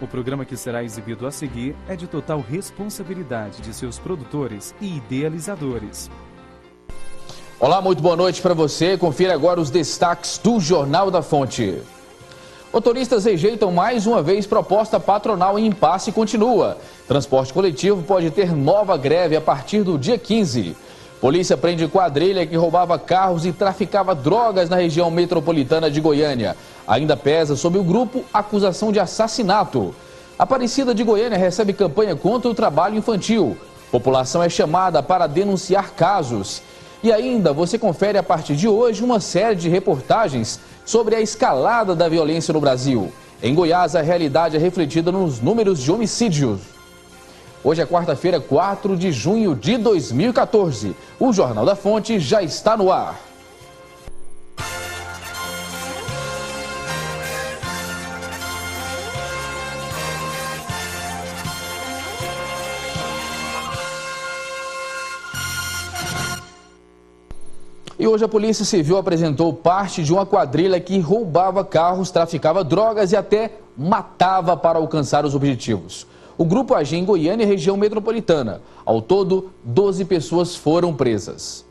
O programa que será exibido a seguir é de total responsabilidade de seus produtores e idealizadores. Olá, muito boa noite para você. Confira agora os destaques do Jornal da Fonte. Motoristas rejeitam mais uma vez proposta patronal em impasse e continua. Transporte coletivo pode ter nova greve a partir do dia 15. Polícia prende quadrilha que roubava carros e traficava drogas na região metropolitana de Goiânia. Ainda pesa sobre o grupo acusação de assassinato. Aparecida de Goiânia recebe campanha contra o trabalho infantil. População é chamada para denunciar casos. E ainda você confere a partir de hoje uma série de reportagens sobre a escalada da violência no Brasil. Em Goiás, a realidade é refletida nos números de homicídios. Hoje é quarta-feira, 4 de junho de 2014. O Jornal da Fonte já está no ar. E hoje a Polícia Civil apresentou parte de uma quadrilha que roubava carros, traficava drogas e até matava para alcançar os objetivos. O grupo agia em Goiânia e região metropolitana. Ao todo, 12 pessoas foram presas.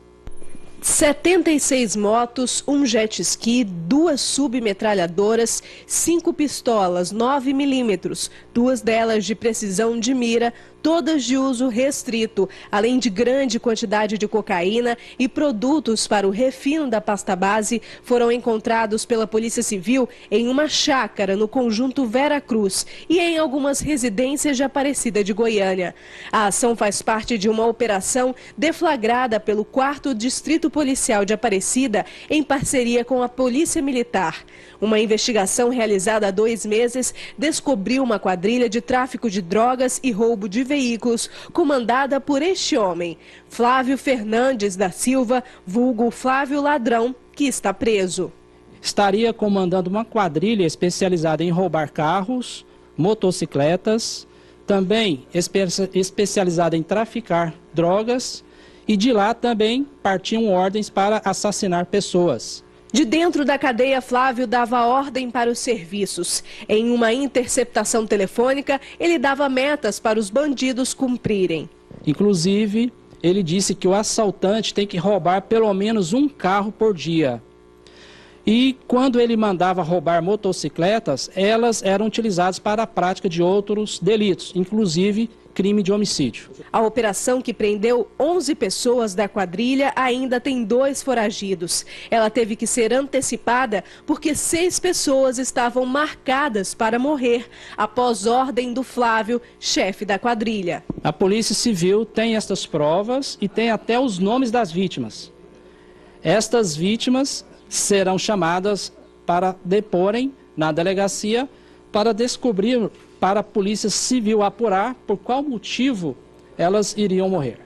76 motos, um jet ski, 2 submetralhadoras, 5 pistolas 9mm, 2 delas de precisão de mira, todas de uso restrito, além de grande quantidade de cocaína e produtos para o refino da pasta base, foram encontrados pela Polícia Civil em uma chácara no conjunto Vera Cruz e em algumas residências de Aparecida de Goiânia. A ação faz parte de uma operação deflagrada pelo 4º Distrito Policial de Aparecida em parceria com a Polícia Militar. Uma investigação realizada há 2 meses descobriu uma quadrilha de tráfico de drogas e roubo de veículos, comandada por este homem, Flávio Fernandes da Silva, vulgo Flávio Ladrão, que está preso. Estaria comandando uma quadrilha especializada em roubar carros, motocicletas, também especializada em traficar drogas, e de lá também partiam ordens para assassinar pessoas. De dentro da cadeia, Flávio dava ordem para os serviços. Em uma interceptação telefônica, ele dava metas para os bandidos cumprirem. Inclusive, ele disse que o assaltante tem que roubar pelo menos um carro por dia. E quando ele mandava roubar motocicletas, elas eram utilizadas para a prática de outros delitos, inclusive crime de homicídio. A operação, que prendeu 11 pessoas da quadrilha, ainda tem 2 foragidos. Ela teve que ser antecipada porque 6 pessoas estavam marcadas para morrer após ordem do Flávio, chefe da quadrilha. A Polícia Civil tem estas provas e tem até os nomes das vítimas. Estas vítimas serão chamadas para deporem na delegacia para descobrir, para a Polícia Civil apurar por qual motivo elas iriam morrer.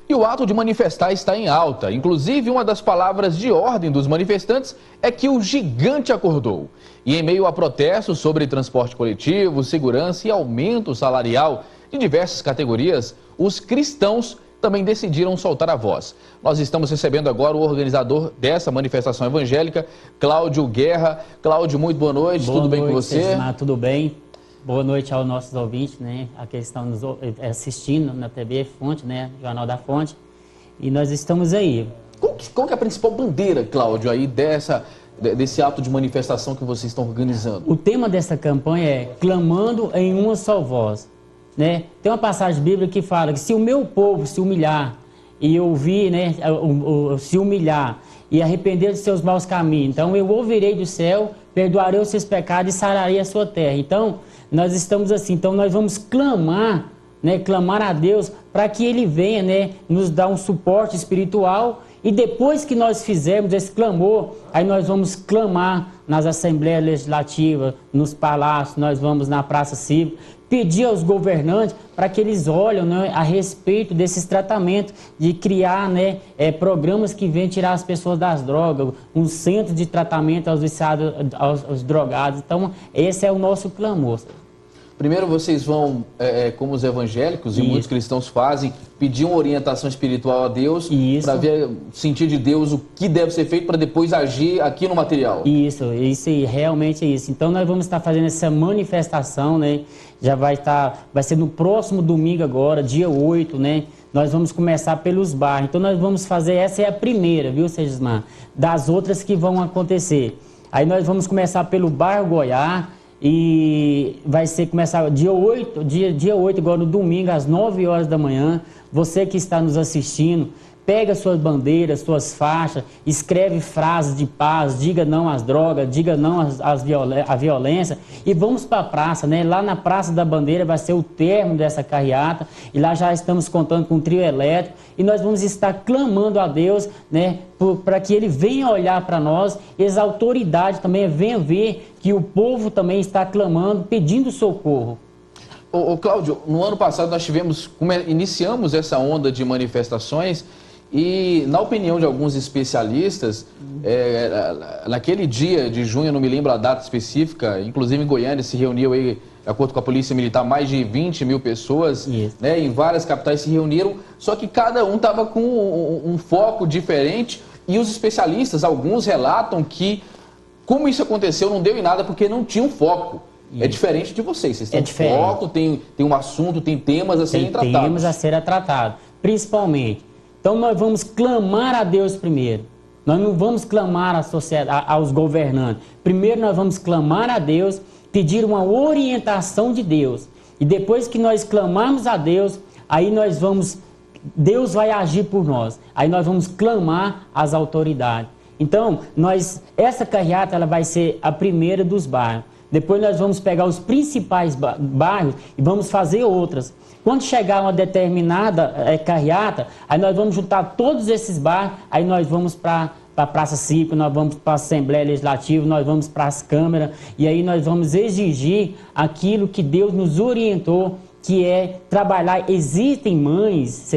E o ato de manifestar está em alta. Inclusive, uma das palavras de ordem dos manifestantes é que o gigante acordou. E em meio a protestos sobre transporte coletivo, segurança e aumento salarial de diversas categorias, os cristãos também decidiram soltar a voz. Nós estamos recebendo agora o organizador dessa manifestação evangélica, Cláudio Guerra. Cláudio, muito boa noite, tudo bem com você? Tudo bem. Boa noite aos nossos ouvintes, né? Aqui estão nos assistindo na TV Fonte, né? Jornal da Fonte. E nós estamos aí. Qual que é a principal bandeira, Cláudio, aí desse ato de manifestação que vocês estão organizando? O tema dessa campanha é clamando em uma só voz. Né? Tem uma passagem bíblica que fala que se o meu povo se humilhar e ouvir, né, se humilhar e arrepender de seus maus caminhos, então eu ouvirei do céu, perdoarei os seus pecados e sararei a sua terra. Então, nós estamos assim, então nós vamos clamar, né, clamar a Deus para que Ele venha, né, nos dar um suporte espiritual. E depois que nós fizermos esse clamor, aí nós vamos clamar nas assembleias legislativas, nos palácios, nós vamos na praça cívica, pedir aos governantes para que eles olhem, né, a respeito desses tratamentos, de criar, né, programas que venham tirar as pessoas das drogas, um centro de tratamento aos viciados, aos drogados. Então, esse é o nosso clamor. Primeiro vocês vão, como os evangélicos e muitos cristãos fazem, pedir uma orientação espiritual a Deus para ver, sentir de Deus o que deve ser feito para depois agir aqui no material. Isso realmente é isso. Então nós vamos estar fazendo essa manifestação, né? Já vai ser no próximo domingo agora, dia 8, né? Nós vamos começar pelos bairros. Então nós vamos fazer, essa é a primeira, viu, Segismar? Das outras que vão acontecer. Aí nós vamos começar pelo bairro Goiás. E vai começar dia 8, agora no domingo, às 9 horas da manhã. Você que está nos assistindo, pega suas bandeiras, suas faixas, escreve frases de paz, diga não às drogas, diga não à violência, e vamos para a praça, né? Lá na Praça da Bandeira vai ser o término dessa carreata, e lá já estamos contando com um trio elétrico, e nós vamos estar clamando a Deus, né? Para que Ele venha olhar para nós, e as autoridades também venham ver que o povo também está clamando, pedindo socorro. Cláudio, no ano passado nós iniciamos essa onda de manifestações e, na opinião de alguns especialistas, naquele dia de junho, não me lembro a data específica, inclusive em Goiânia se reuniu aí, de acordo com a Polícia Militar, mais de 20 mil pessoas, né, em várias capitais se reuniram, só que cada um estava com um foco diferente e os especialistas, alguns relatam que, como isso aconteceu, não deu em nada porque não tinha um foco. É diferente de vocês têm um foco, tem um assunto, tem temas a serem tratados. Tem temas a serem tratados, principalmente. Então nós vamos clamar a Deus primeiro. Nós não vamos clamar à sociedade, aos governantes. Primeiro nós vamos clamar a Deus, pedir uma orientação de Deus. E depois que nós clamarmos a Deus, aí Deus vai agir por nós. Aí nós vamos clamar às autoridades. Então, essa carreata ela vai ser a primeira dos bairros. Depois nós vamos pegar os principais bairros e vamos fazer outras. Quando chegar uma determinada carreata, aí nós vamos juntar todos esses bairros, aí nós vamos para a Praça Cívica, nós vamos para a Assembleia Legislativa, nós vamos para as câmaras, e aí nós vamos exigir aquilo que Deus nos orientou, que é trabalhar. Existem mães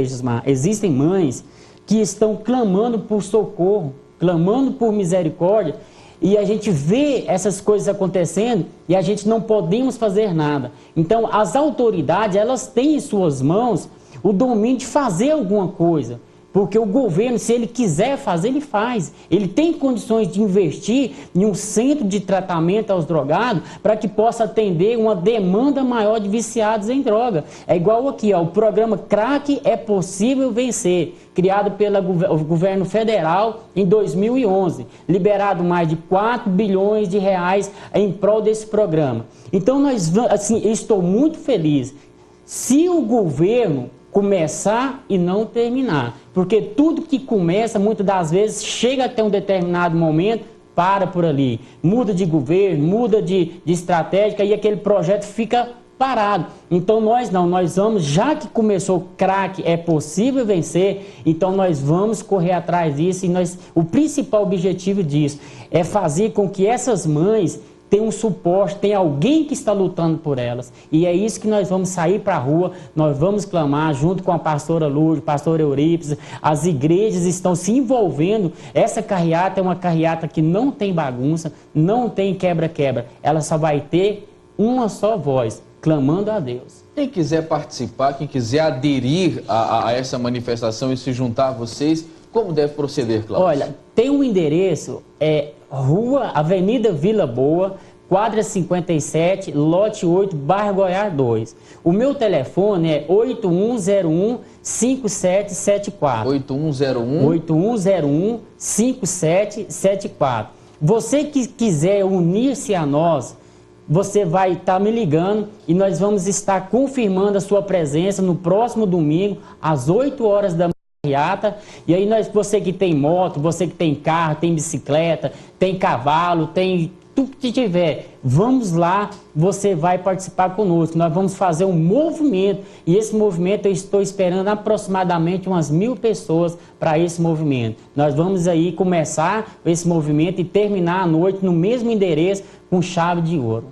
que estão clamando por socorro, clamando por misericórdia, e a gente vê essas coisas acontecendo e a gente não podemos fazer nada. Então, as autoridades, elas têm em suas mãos o domínio de fazer alguma coisa. Porque o governo, se ele quiser fazer, ele faz. Ele tem condições de investir em um centro de tratamento aos drogados para que possa atender uma demanda maior de viciados em droga. É igual aqui, ó, o programa Crack é Possível Vencer, criado pelo governo federal em 2011. Liberado mais de 4 bilhões de reais em prol desse programa. Então, eu estou muito feliz. Se o governo começar e não terminar, porque tudo que começa, muitas das vezes, chega até um determinado momento, para por ali, muda de governo, muda de estratégia e aquele projeto fica parado. Então nós vamos, já que começou Crack é Possível Vencer, então nós vamos correr atrás disso, e o principal objetivo disso é fazer com que essas mães tem um suporte, tem alguém que está lutando por elas. E é isso que nós vamos sair para a rua, nós vamos clamar junto com a pastora Lourdes, pastor Eurípides, as igrejas estão se envolvendo. Essa carreata é uma carreata que não tem bagunça, não tem quebra-quebra. Ela só vai ter uma só voz, clamando a Deus. Quem quiser participar, quem quiser aderir a essa manifestação e se juntar a vocês, como deve proceder, Cláudio? Olha, tem um endereço, Avenida Vila Boa, quadra 57, lote 8, bairro Goiás 2. O meu telefone é 8101-5774. 8101-5774. Você que quiser unir-se a nós, você vai estar me ligando e nós vamos estar confirmando a sua presença no próximo domingo, às 8 horas da manhã. E aí você que tem moto, você que tem carro, tem bicicleta, tem cavalo, tem tudo que tiver, vamos lá, você vai participar conosco. Nós vamos fazer um movimento, e esse movimento eu estou esperando aproximadamente umas 1000 pessoas para esse movimento. Nós vamos aí começar esse movimento e terminar a noite no mesmo endereço com chave de ouro.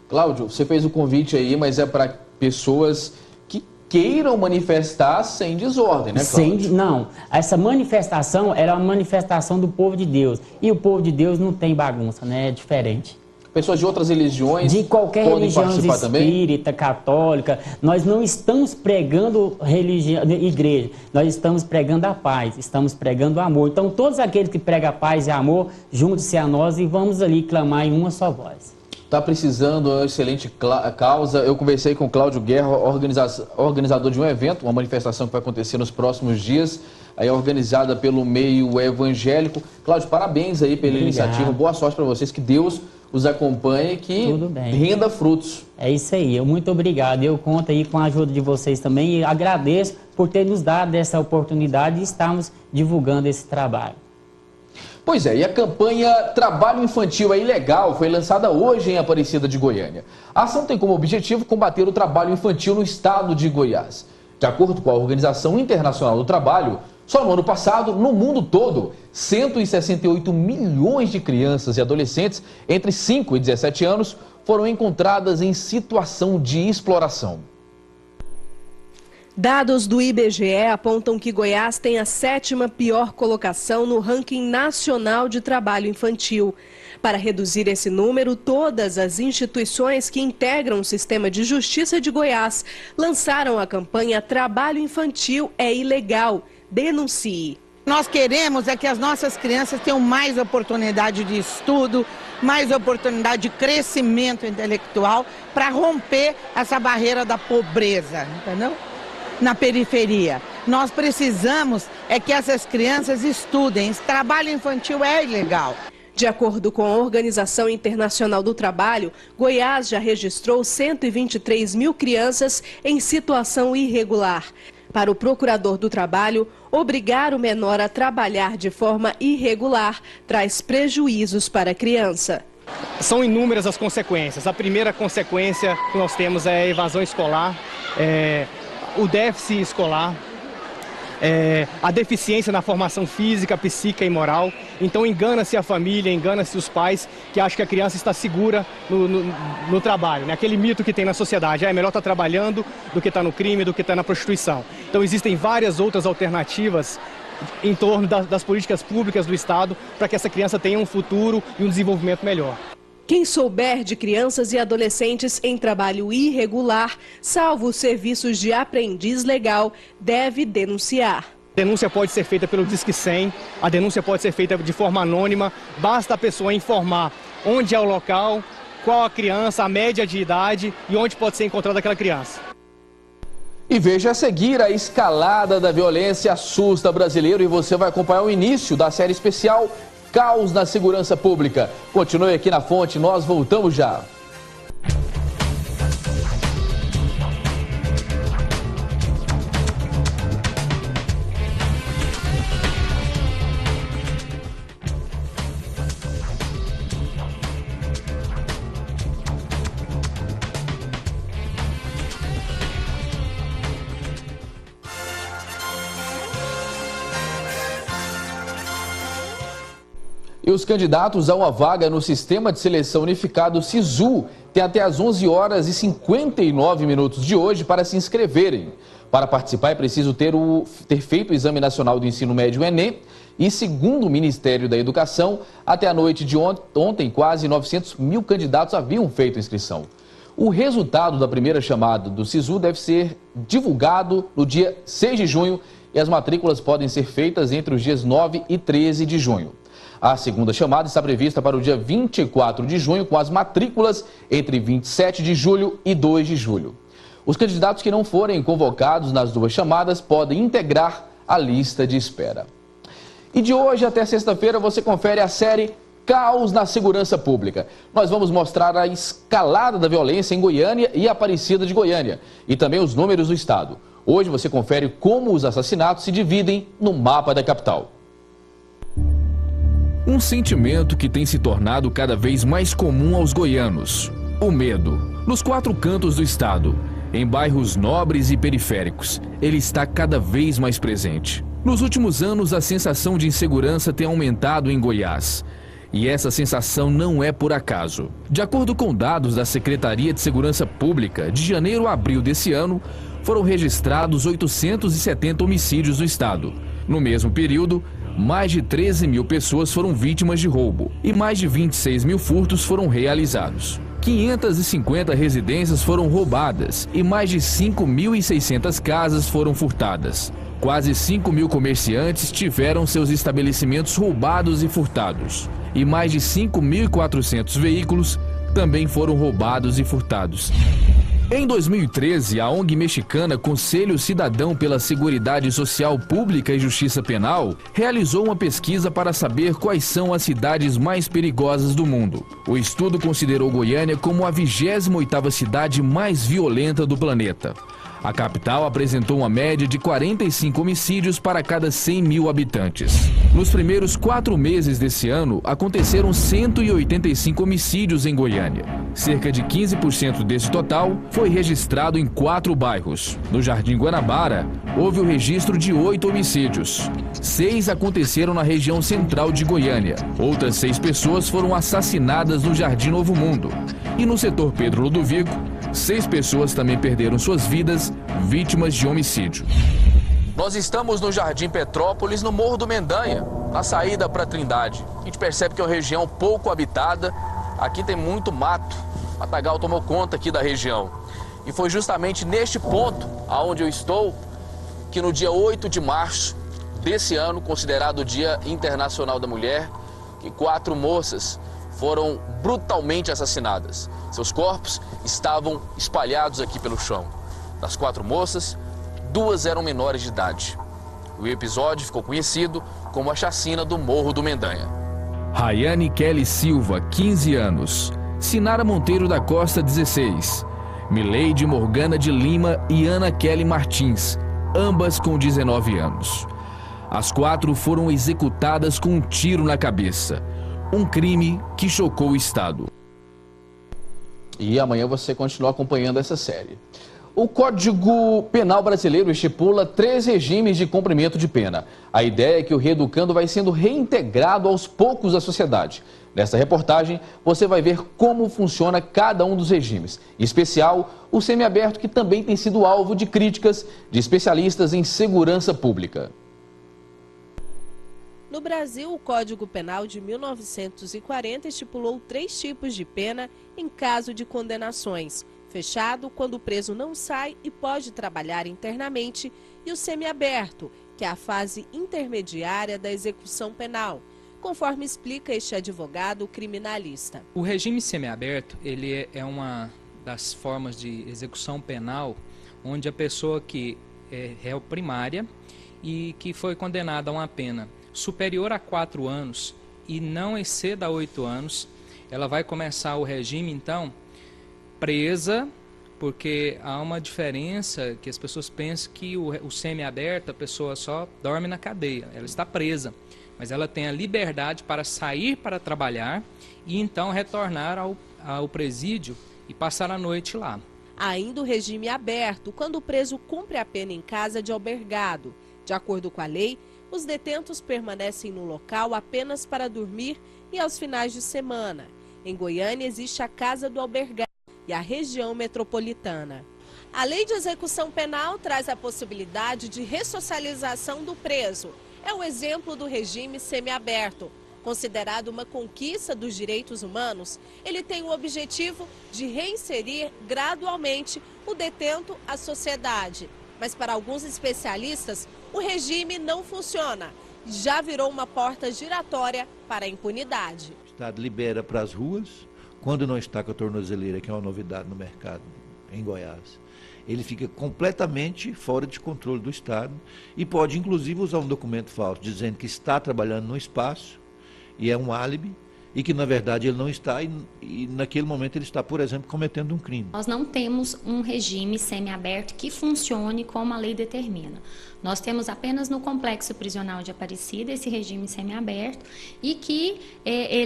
Cláudio, você fez o convite aí, mas é para pessoas queiram manifestar sem desordem, né, Cláudio? Não, essa manifestação era uma manifestação do povo de Deus. E o povo de Deus não tem bagunça, né? É diferente. Pessoas de outras religiões de qualquer podem religião, participar também? Espírita, católica. Nós não estamos pregando igreja, nós estamos pregando a paz, estamos pregando o amor. Então, todos aqueles que pregam a paz e amor, juntem-se a nós e vamos ali clamar em uma só voz. Está precisando, é uma excelente causa. Eu conversei com o Cláudio Guerra, organizador de um evento, uma manifestação que vai acontecer nos próximos dias, aí organizada pelo meio evangélico. Cláudio, parabéns aí pela iniciativa, boa sorte para vocês, que Deus os acompanhe e que renda frutos. É isso aí, muito obrigado. Eu conto aí com a ajuda de vocês também e agradeço por ter nos dado essa oportunidade de estarmos divulgando esse trabalho. Pois é, e a campanha Trabalho Infantil é Ilegal foi lançada hoje em Aparecida de Goiânia. A ação tem como objetivo combater o trabalho infantil no estado de Goiás. De acordo com a Organização Internacional do Trabalho, só no ano passado, no mundo todo, 168 milhões de crianças e adolescentes entre 5 e 17 anos foram encontradas em situação de exploração. Dados do IBGE apontam que Goiás tem a 7ª pior colocação no ranking nacional de trabalho infantil. Para reduzir esse número, todas as instituições que integram o sistema de justiça de Goiás lançaram a campanha Trabalho Infantil é Ilegal. Denuncie. Nós queremos é que as nossas crianças tenham mais oportunidade de estudo, mais oportunidade de crescimento intelectual para romper essa barreira da pobreza, entendeu? Na periferia. Nós precisamos é que essas crianças estudem. Esse trabalho infantil é ilegal. De acordo com a Organização Internacional do Trabalho, Goiás já registrou 123 mil crianças em situação irregular. Para o procurador do trabalho, obrigar o menor a trabalhar de forma irregular traz prejuízos para a criança. São inúmeras as consequências. A primeira consequência que nós temos é a evasão escolar, o déficit escolar, a deficiência na formação física, psíquica e moral. Então engana-se a família, engana-se os pais que acham que a criança está segura no trabalho, né? Aquele mito que tem na sociedade, é melhor estar trabalhando do que estar no crime, do que estar na prostituição. Então existem várias outras alternativas em torno das políticas públicas do Estado para que essa criança tenha um futuro e um desenvolvimento melhor. Quem souber de crianças e adolescentes em trabalho irregular, salvo os serviços de aprendiz legal, deve denunciar. A denúncia pode ser feita pelo Disque 100, a denúncia pode ser feita de forma anônima, basta a pessoa informar onde é o local, qual a criança, a média de idade e onde pode ser encontrada aquela criança. E veja a seguir, a escalada da violência assusta brasileiro e você vai acompanhar o início da série especial Caos na Segurança Pública. Continue aqui na Fonte, nós voltamos já. E os candidatos a uma vaga no Sistema de Seleção Unificado SISU têm até às 11 horas e 59 minutos de hoje para se inscreverem. Para participar é preciso ter feito o Exame Nacional do Ensino Médio ENEM e, segundo o Ministério da Educação, até a noite de ontem quase 900 mil candidatos haviam feito inscrição. O resultado da primeira chamada do SISU deve ser divulgado no dia 6 de junho e as matrículas podem ser feitas entre os dias 9 e 13 de junho. A segunda chamada está prevista para o dia 24 de junho, com as matrículas entre 27 de julho e 2 de julho. Os candidatos que não forem convocados nas duas chamadas podem integrar a lista de espera. E de hoje até sexta-feira você confere a série Caos na Segurança Pública. Nós vamos mostrar a escalada da violência em Goiânia e Aparecida de Goiânia e também os números do estado. Hoje você confere como os assassinatos se dividem no mapa da capital. Um sentimento que tem se tornado cada vez mais comum aos goianos: o medo. Nos 4 cantos do estado, em bairros nobres e periféricos, ele está cada vez mais presente. Nos últimos anos, a sensação de insegurança tem aumentado em Goiás. E essa sensação não é por acaso. De acordo com dados da Secretaria de Segurança Pública, de janeiro a abril desse ano, foram registrados 870 homicídios no estado. No mesmo período, mais de 13 mil pessoas foram vítimas de roubo e mais de 26 mil furtos foram realizados. 550 residências foram roubadas e mais de 5.600 casas foram furtadas. Quase 5 mil comerciantes tiveram seus estabelecimentos roubados e furtados. E mais de 5.400 veículos também foram roubados e furtados. Em 2013, a ONG mexicana Conselho Cidadão pela Seguridade Social Pública e Justiça Penal realizou uma pesquisa para saber quais são as cidades mais perigosas do mundo. O estudo considerou Goiânia como a 28ª cidade mais violenta do planeta. A capital apresentou uma média de 45 homicídios para cada 100 mil habitantes. Nos primeiros 4 meses desse ano, aconteceram 185 homicídios em Goiânia. Cerca de 15% desse total foi registrado em 4 bairros. No Jardim Guanabara, houve o registro de 8 homicídios. 6 aconteceram na região central de Goiânia. Outras 6 pessoas foram assassinadas no Jardim Novo Mundo. E no setor Pedro Ludovico, 6 pessoas também perderam suas vidas vítimas de homicídio. Nós estamos no Jardim Petrópolis, no Morro do Mendanha, na saída para Trindade. A gente percebe que é uma região pouco habitada. Aqui tem muito mato. O matagal tomou conta aqui da região. E foi justamente neste ponto, aonde eu estou, que no dia 8 de março desse ano, considerado o Dia Internacional da Mulher, que 4 moças foram brutalmente assassinadas. Seus corpos estavam espalhados aqui pelo chão. Das 4 moças, 2 eram menores de idade. O episódio ficou conhecido como a chacina do Morro do Mendanha. Rayane Kelly Silva, 15 anos. Sinara Monteiro da Costa, 16. Mileide Morgana de Lima e Ana Kelly Martins, ambas com 19 anos. As 4 foram executadas com um tiro na cabeça. Um crime que chocou o Estado. E amanhã você continua acompanhando essa série. O Código Penal brasileiro estipula 3 regimes de cumprimento de pena. A ideia é que o reeducando vai sendo reintegrado aos poucos à sociedade. Nesta reportagem, você vai ver como funciona cada um dos regimes. Em especial, o semiaberto, que também tem sido alvo de críticas de especialistas em segurança pública. No Brasil, o Código Penal de 1940 estipulou 3 tipos de pena em caso de condenações. Fechado, quando o preso não sai e pode trabalhar internamente, e o semiaberto, que é a fase intermediária da execução penal, conforme explica este advogado criminalista. O regime semiaberto, ele é uma das formas de execução penal onde a pessoa que é réu primária e que foi condenada a uma pena superior a 4 anos e não exceda 8 anos, ela vai começar o regime, então, presa, porque há uma diferença que as pessoas pensam que o semiaberto, a pessoa só dorme na cadeia, ela está presa, mas ela tem a liberdade para sair para trabalhar e então retornar ao presídio e passar a noite lá. Ainda o regime aberto, quando o preso cumpre a pena em casa de albergado. De acordo com a lei, os detentos permanecem no local apenas para dormir e aos finais de semana. Em Goiânia existe a Casa do Albergado e a região metropolitana. A lei de execução penal traz a possibilidade de ressocialização do preso. É o exemplo do regime semiaberto. Considerado uma conquista dos direitos humanos, ele tem o objetivo de reinserir gradualmente o detento à sociedade. Mas para alguns especialistas, o regime não funciona. Já virou uma porta giratória para a impunidade. O Estado libera para as ruas, quando não está com a tornozeleira, que é uma novidade no mercado em Goiás. Ele fica completamente fora de controle do Estado e pode, inclusive, usar um documento falso, dizendo que está trabalhando no espaço, e é um álibi, e que, na verdade, ele não está, e naquele momento ele está, por exemplo, cometendo um crime. Nós não temos um regime semiaberto que funcione como a lei determina. Nós temos apenas no Complexo Prisional de Aparecida esse regime semiaberto e que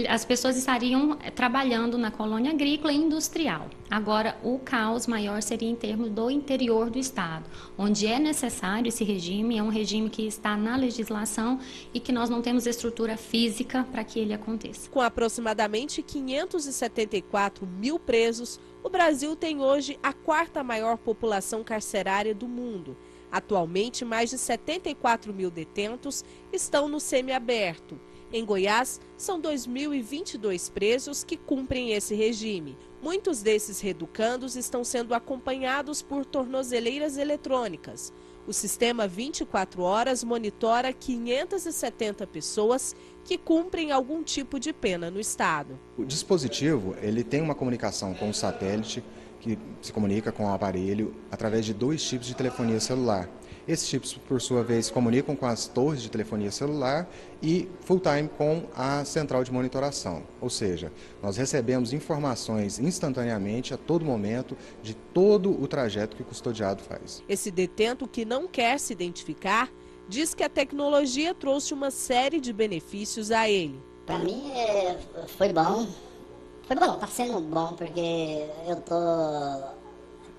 as pessoas estariam trabalhando na colônia agrícola e industrial. Agora, o caos maior seria em termos do interior do Estado, onde é necessário esse regime, é um regime que está na legislação e que nós não temos estrutura física para que ele aconteça. Com aproximadamente 574 mil presos, o Brasil tem hoje a 4ª maior população carcerária do mundo. Atualmente, mais de 74 mil detentos estão no semiaberto. Em Goiás, são 2.022 presos que cumprem esse regime. Muitos desses reeducandos estão sendo acompanhados por tornozeleiras eletrônicas. O sistema 24 horas monitora 570 pessoas que cumprem algum tipo de pena no estado. O dispositivo ele tem uma comunicação com o satélite que se comunica com o aparelho através de 2 chips de telefonia celular. Esses chips, por sua vez, comunicam com as torres de telefonia celular e full-time com a central de monitoração. Ou seja, nós recebemos informações instantaneamente, a todo momento, de todo o trajeto que o custodiado faz. Esse detento que não quer se identificar diz que a tecnologia trouxe uma série de benefícios a ele. Para mim foi bom. Foi bom, tá sendo bom, porque eu tô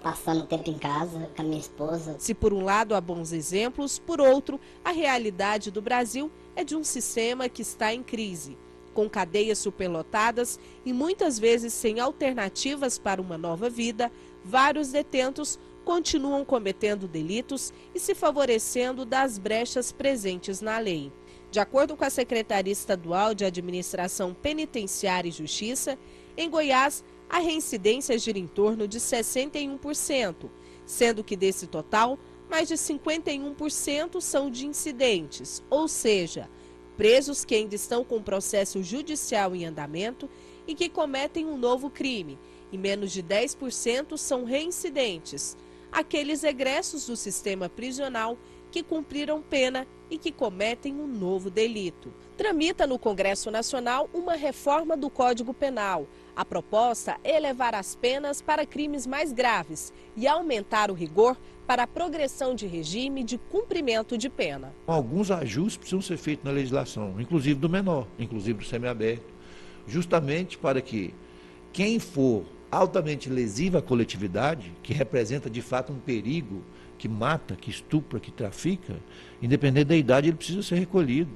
passando tempo em casa com a minha esposa. Se por um lado há bons exemplos, por outro, a realidade do Brasil é de um sistema que está em crise, com cadeias superlotadas e muitas vezes sem alternativas para uma nova vida. Vários detentos continuam cometendo delitos e se favorecendo das brechas presentes na lei. De acordo com a Secretaria Estadual de Administração Penitenciária e Justiça, em Goiás, a reincidência gira em torno de 61%, sendo que desse total, mais de 51% são de incidentes, ou seja, presos que ainda estão com processo judicial em andamento e que cometem um novo crime, e menos de 10% são reincidentes, aqueles egressos do sistema prisional que cumpriram pena e que cometem um novo delito. Tramita no Congresso Nacional uma reforma do Código Penal. A proposta é elevar as penas para crimes mais graves e aumentar o rigor para a progressão de regime de cumprimento de pena. Alguns ajustes precisam ser feitos na legislação, inclusive do menor, inclusive do semiaberto, justamente para que quem for altamente lesivo à coletividade, que representa de fato um perigo, que mata, que estupra, que trafica, independente da idade, ele precisa ser recolhido.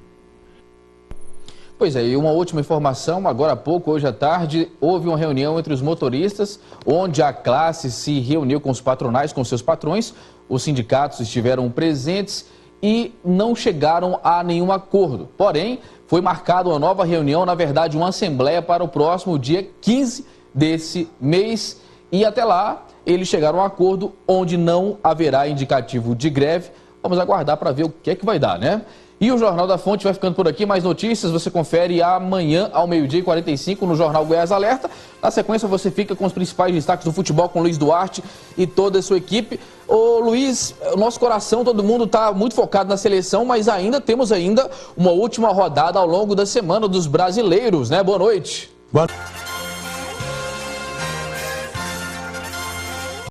Pois é, e uma última informação, agora há pouco, hoje à tarde, houve uma reunião entre os motoristas, onde a classe se reuniu com os patronais, com seus patrões, os sindicatos estiveram presentes e não chegaram a nenhum acordo. Porém, foi marcada uma nova reunião, na verdade, uma assembleia para o próximo dia 15 desse mês, e até lá eles chegaram a um acordo onde não haverá indicativo de greve. Vamos aguardar para ver o que é que vai dar, né? E o Jornal da Fonte vai ficando por aqui. Mais notícias você confere amanhã ao 12h45 no Jornal Goiás Alerta. Na sequência você fica com os principais destaques do futebol com Luiz Duarte e toda a sua equipe. Ô Luiz, o nosso coração, todo mundo está muito focado na seleção, mas temos uma última rodada ao longo da semana dos brasileiros, né? Boa noite. Boa